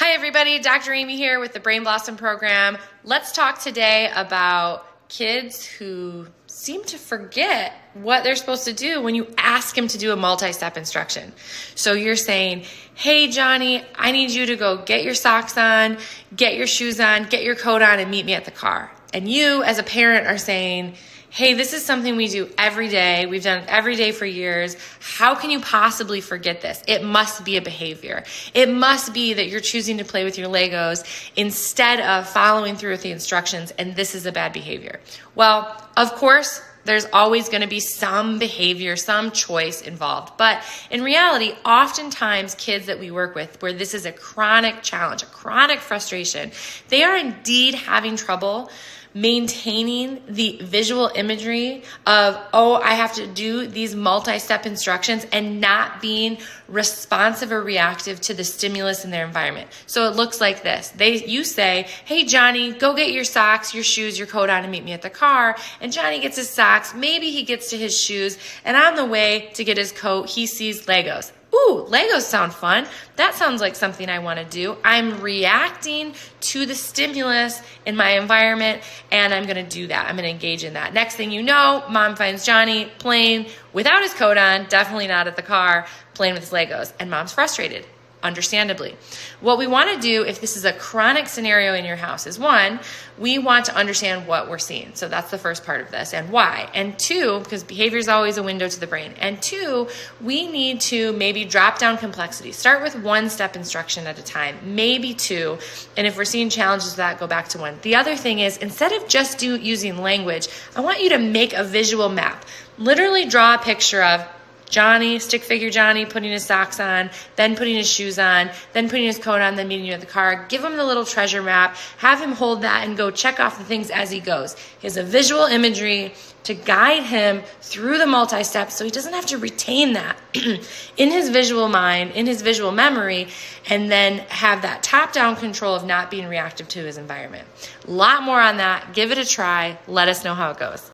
Hi everybody, Dr. Amy here with the Brain Blossom program. Let's talk today about kids who seem to forget what they're supposed to do when you ask them to do a multi-step instruction. So you're saying, hey Johnny, I need you to go get your socks on, get your shoes on, get your coat on, and meet me at the car. And you as a parent are saying, hey, this is something we do every day. We've done it every day for years. How can you possibly forget this? It must be a behavior. It must be that you're choosing to play with your Legos instead of following through with the instructions, and this is a bad behavior. Well, of course, there's always going to be some behavior, some choice involved. But in reality, oftentimes kids that we work with where this is a chronic challenge, a chronic frustration, they are indeed having trouble maintaining the visual imagery of, oh, I have to do these multi-step instructions and not being responsive or reactive to the stimulus in their environment. So it looks like this. You say, hey, Johnny, go get your socks, your shoes, your coat on and meet me at the car. And Johnny gets his socks, maybe he gets to his shoes, and on the way to get his coat, he sees Legos. Ooh, Legos sound fun. That sounds like something I want to do. I'm reacting to the stimulus in my environment, and I'm going to do that. I'm going to engage in that. Next thing you know, mom finds Johnny playing without his coat on, definitely not at the car, playing with his Legos, and mom's frustrated. Understandably. What we want to do if this is a chronic scenario in your house is one, we want to understand what we're seeing. So that's the first part of this and why. And two, because behavior is always a window to the brain. And two, we need to maybe drop down complexity. Start with one step instruction at a time, maybe two. And if we're seeing challenges with that, go back to one. The other thing is instead of just using language, I want you to make a visual map. Literally draw a picture of Johnny, stick figure Johnny, putting his socks on, then putting his shoes on, then putting his coat on, then meeting you at the car. Give him the little treasure map, have him hold that and go check off the things as he goes. He has a visual imagery to guide him through the multi-steps so he doesn't have to retain that in his visual mind, in his visual memory, and then have that top-down control of not being reactive to his environment. A lot more on that. Give it a try. Let us know how it goes.